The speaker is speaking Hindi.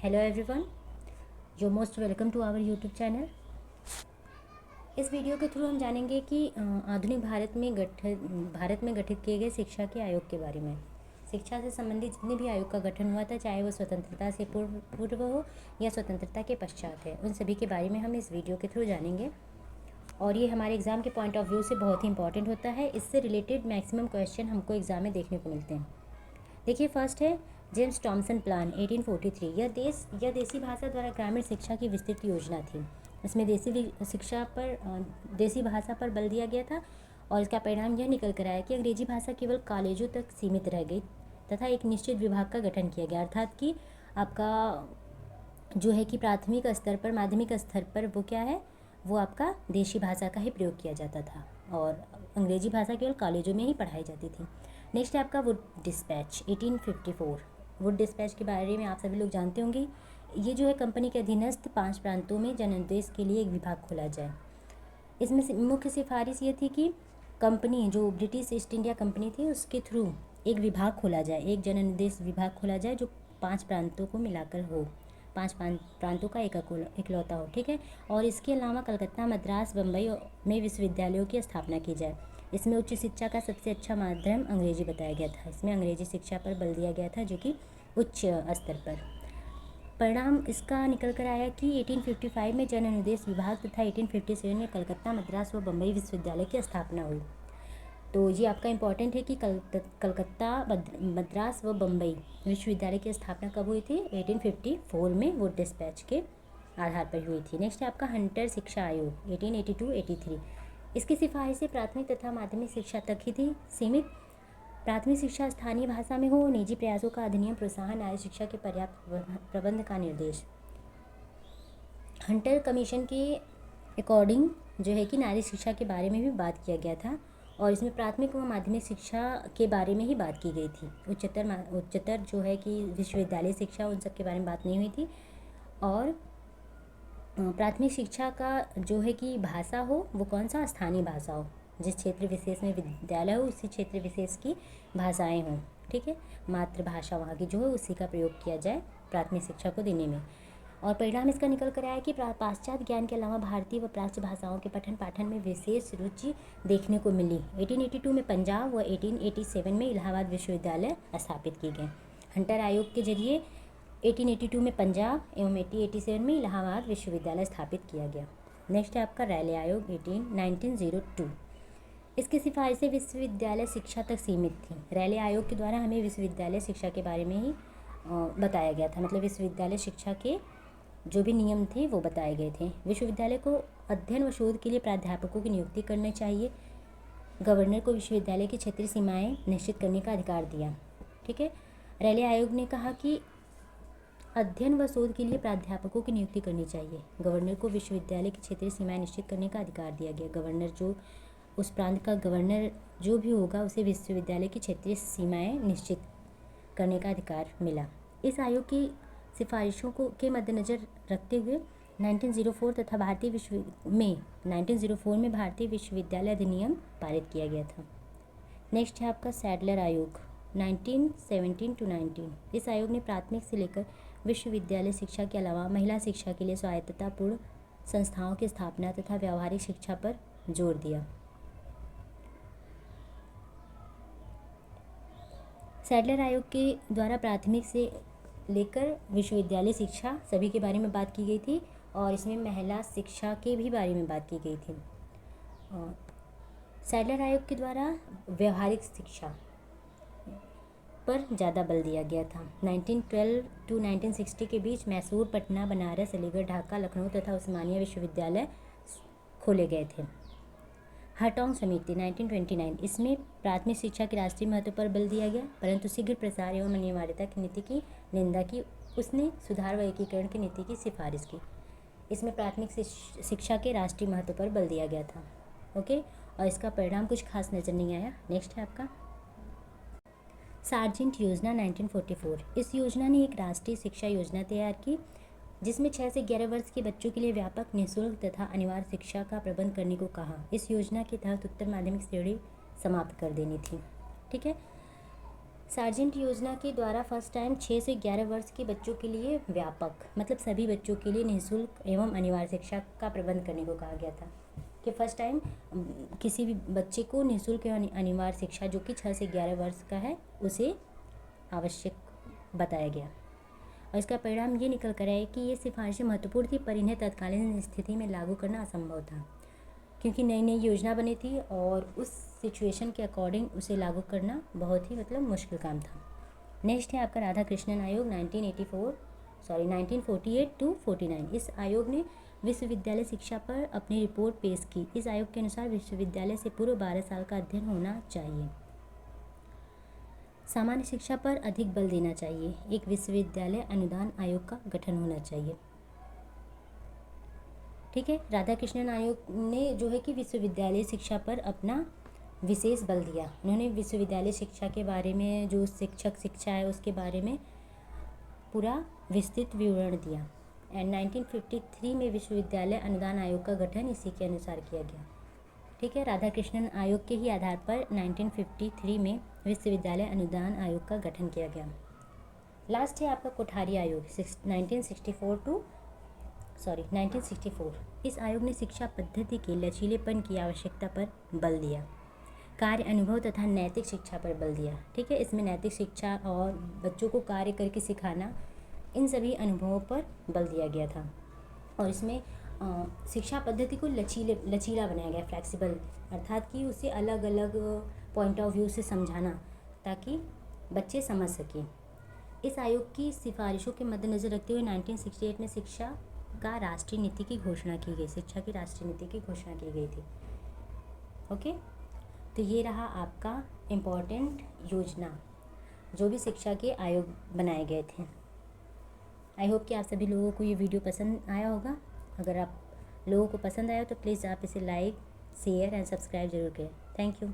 Hello everyone, you most welcome to our YouTube channel. इस वीडियो के थ्रू हम जानेंगे कि आधुनिक भारत में गठित किए गए शिक्षा के आयोग के बारे में। शिक्षा से संबंधित जितने भी आयोग का गठन हुआ था, चाहे वो स्वतंत्रता से पूर्व हो या स्वतंत्रता के पश्चात है, उन सभी के बारे में हम इस वीडियो के थ्रू जानेंगे। और ये हमारे एग्ज़ाम के पॉइंट ऑफ व्यू से बहुत ही इंपॉर्टेंट होता है। इससे रिलेटेड मैक्सिमम क्वेश्चन हमको एग्ज़ाम में देखने को मिलते हैं। देखिए, फर्स्ट है जेम्स टॉमसन प्लान 1843। यह देसी भाषा द्वारा ग्रामीण शिक्षा की विस्तृत योजना थी। इसमें देसी भाषा पर बल दिया गया था और इसका परिणाम यह निकल कर आया कि अंग्रेजी भाषा केवल कॉलेजों तक सीमित रह गई तथा एक निश्चित विभाग का गठन किया गया, अर्थात कि आपका जो है कि प्राथमिक स्तर पर, माध्यमिक स्तर पर वो क्या है, वो आपका देशी भाषा का ही प्रयोग किया जाता था और अंग्रेजी भाषा केवल कॉलेजों में ही पढ़ाई जाती थी। नेक्स्ट है आपका वुड डिस्पैच 1854। वुड डिस्पैच के बारे में आप सभी लोग जानते होंगे। ये जो है कंपनी के अधीनस्थ 5 प्रांतों में जनादेश के लिए एक विभाग खोला जाए। इसमें मुख्य सिफारिश ये थी कि कंपनी जो ब्रिटिश ईस्ट इंडिया कंपनी थी उसके थ्रू एक विभाग खोला जाए, एक जनादेश विभाग खोला जाए जो 5 प्रांतों को मिलाकर हो, 5 प्रांतों का इकलौता हो, ठीक है। और इसके अलावा कलकत्ता, मद्रास, बम्बई में विश्वविद्यालयों की स्थापना की जाए। इसमें उच्च शिक्षा का सबसे अच्छा माध्यम अंग्रेजी बताया गया था। इसमें अंग्रेजी शिक्षा पर बल दिया गया था, जो कि उच्च स्तर पर। परिणाम इसका निकल कर आया कि 1855 में जन अनुदेश विभाग तथा 1857 में कलकत्ता, मद्रास व बम्बई विश्वविद्यालय की स्थापना हुई। तो ये आपका इम्पॉर्टेंट है कि कलकत्ता, मद्रास व बम्बई विश्वविद्यालय की स्थापना कब हुई थी? 1854 में वुड डिस्पैच के आधार पर हुई थी। नेक्स्ट है आपका हंटर शिक्षा आयोग 1882-83। इसकी सिफारिशें प्राथमिक तथा माध्यमिक शिक्षा तक ही थी सीमित। प्राथमिक शिक्षा स्थानीय भाषा में हो, निजी प्रयासों का अधिनियम, प्रोत्साहन, नारी शिक्षा के पर्याप्त प्रबंध का निर्देश। हंटर कमीशन के अकॉर्डिंग जो है कि नारी शिक्षा के बारे में भी बात किया गया था और इसमें प्राथमिक व माध्यमिक शिक्षा के बारे में ही बात की गई थी। उच्चतर जो है कि विश्वविद्यालय शिक्षा, उन सब के बारे में बात नहीं हुई थी। और प्राथमिक शिक्षा का जो है कि भाषा हो वो कौन सा? स्थानीय भाषा हो, जिस क्षेत्र विशेष में विद्यालय हो उसी क्षेत्र विशेष की भाषाएं हों, ठीक है। मातृभाषा वहाँ की जो है उसी का प्रयोग किया जाए प्राथमिक शिक्षा को देने में। और परिणाम इसका निकल कर आया कि पाश्चात्य ज्ञान के अलावा भारतीय व प्राच्य भाषाओं के पठन पाठन में विशेष रुचि देखने को मिली। 1882 में पंजाब व 1887 में इलाहाबाद विश्वविद्यालय स्थापित किए गए। हंटर आयोग के जरिए 1882 में पंजाब एवं 1887 में इलाहाबाद विश्वविद्यालय स्थापित किया गया। नेक्स्ट है आपका रैले आयोग 1902। इसकी सिफारिशें विश्वविद्यालय शिक्षा तक सीमित थी। रैले आयोग के द्वारा हमें विश्वविद्यालय शिक्षा के बारे में ही बताया गया था, मतलब विश्वविद्यालय शिक्षा के जो भी नियम थे वो बताए गए थे। विश्वविद्यालय को अध्ययन व शोध के लिए प्राध्यापकों की नियुक्ति करनी चाहिए। गवर्नर को विश्वविद्यालय की क्षेत्रीय सीमाएं निश्चित करने का अधिकार दिया, ठीक है। रैले आयोग ने कहा कि अध्ययन व शोध के लिए प्राध्यापकों की नियुक्ति करनी चाहिए। गवर्नर को विश्वविद्यालय की क्षेत्रीय सीमाएं निश्चित करने का अधिकार दिया गया। गवर्नर जो उस प्रांत का गवर्नर जो भी होगा उसे विश्वविद्यालय की क्षेत्रीय सीमाएं निश्चित करने का अधिकार मिला। इस आयोग की सिफारिशों को के मद्देनज़र रखते हुए 1904 तथा 1904 में भारतीय विश्वविद्यालय अधिनियम पारित किया गया था। नेक्स्ट है आपका सैडलर आयोग 1917-19। इस आयोग ने प्राथमिक से लेकर विश्वविद्यालय शिक्षा के अलावा महिला शिक्षा के लिए स्वायत्ततापूर्ण संस्थाओं की स्थापना तथा व्यावहारिक शिक्षा पर जोर दिया। सैडलर आयोग के द्वारा प्राथमिक से लेकर विश्वविद्यालय शिक्षा सभी के बारे में बात की गई थी और इसमें महिला शिक्षा के भी बारे में बात की गई थी। सैडलर आयोग के द्वारा व्यावहारिक शिक्षा पर ज़्यादा बल दिया गया था। 1912 to 1960 के बीच मैसूर, पटना, बनारस, अलीगढ़, ढाका, लखनऊ तथा उस्मानिया विश्वविद्यालय खोले गए थे। हार्टोंग समिति 1929। इसमें प्राथमिक शिक्षा के राष्ट्रीय महत्व पर बल दिया गया, परंतु शीघ्र प्रसार एवं अनिवार्यता की नीति की निंदा की। उसने सुधार व एकीकरण की नीति की सिफारिश की। इसमें प्राथमिक शिक्षा के राष्ट्रीय महत्व पर बल दिया गया था, ओके। और इसका परिणाम कुछ खास नज़र नहीं आया। नेक्स्ट है आपका सार्जेंट योजना 1944। इस योजना ने एक राष्ट्रीय शिक्षा योजना तैयार की जिसमें 6 से 11 वर्ष के बच्चों के लिए व्यापक, निःशुल्क तथा अनिवार्य शिक्षा का प्रबंध करने को कहा। इस योजना के तहत उत्तर माध्यमिक श्रेणी समाप्त कर देनी थी, ठीक है। सार्जेंट योजना के द्वारा फर्स्ट टाइम 6 से 11 वर्ष के बच्चों के लिए व्यापक, मतलब सभी बच्चों के लिए निःशुल्क एवं अनिवार्य शिक्षा का प्रबंध करने को कहा गया था कि फर्स्ट टाइम किसी भी बच्चे को निःशुल्क एवं अनिवार्य शिक्षा जो कि 6 से 11 वर्ष का है उसे आवश्यक बताया गया। और इसका परिणाम ये निकल कर आया कि ये सिफारिशें महत्वपूर्ण थी पर इन्हें तत्कालीन स्थिति में लागू करना असंभव था, क्योंकि नई नई योजना बनी थी और उस सिचुएशन के अकॉर्डिंग उसे लागू करना बहुत ही मतलब मुश्किल काम था। नेक्स्ट है आपका राधा कृष्णन आयोग 1948 टू 49। इस आयोग ने विश्वविद्यालय शिक्षा पर अपनी रिपोर्ट पेश की। इस आयोग के अनुसार विश्वविद्यालय से पूर्व 12 साल का अध्ययन होना चाहिए। सामान्य शिक्षा पर अधिक बल देना चाहिए। एक विश्वविद्यालय अनुदान आयोग का गठन होना चाहिए। ठीक है, राधा कृष्णन आयोग ने जो है कि विश्वविद्यालय शिक्षा पर अपना विशेष बल दिया। उन्होंने विश्वविद्यालय शिक्षा के बारे में, जो शिक्षा है उसके बारे में पूरा विस्तृत विवरण दिया। एंड 1953 में विश्वविद्यालय अनुदान आयोग का गठन इसी के अनुसार किया गया। ठीक है, राधा कृष्णन आयोग के ही आधार पर 1953 में विश्वविद्यालय अनुदान आयोग का गठन किया गया। लास्ट है आपका कोठारी आयोग 1964। इस आयोग ने शिक्षा पद्धति के लचीलेपन की आवश्यकता पर बल दिया, कार्य अनुभव तथा नैतिक शिक्षा पर बल दिया। ठीक है, इसमें नैतिक शिक्षा और बच्चों को कार्य करके सिखाना, इन सभी अनुभवों पर बल दिया गया था। और इसमें शिक्षा पद्धति को लचीला बनाया गया, फ्लेक्सिबल, अर्थात कि उसे अलग अलग पॉइंट ऑफ व्यू से समझाना ताकि बच्चे समझ सकें। इस आयोग की सिफारिशों के मद्देनज़र रखते हुए 1968 में शिक्षा का राष्ट्रीय नीति की घोषणा की गई, शिक्षा की राष्ट्रीय नीति की घोषणा की गई थी। ओके, तो ये रहा आपका इम्पॉर्टेंट योजना जो भी शिक्षा के आयोग बनाए गए थे। आई होप कि आप सभी लोगों को ये वीडियो पसंद आया होगा। अगर आप लोगों को पसंद आया तो प्लीज़ आप इसे लाइक, शेयर एंड सब्सक्राइब जरूर करें। Thank you.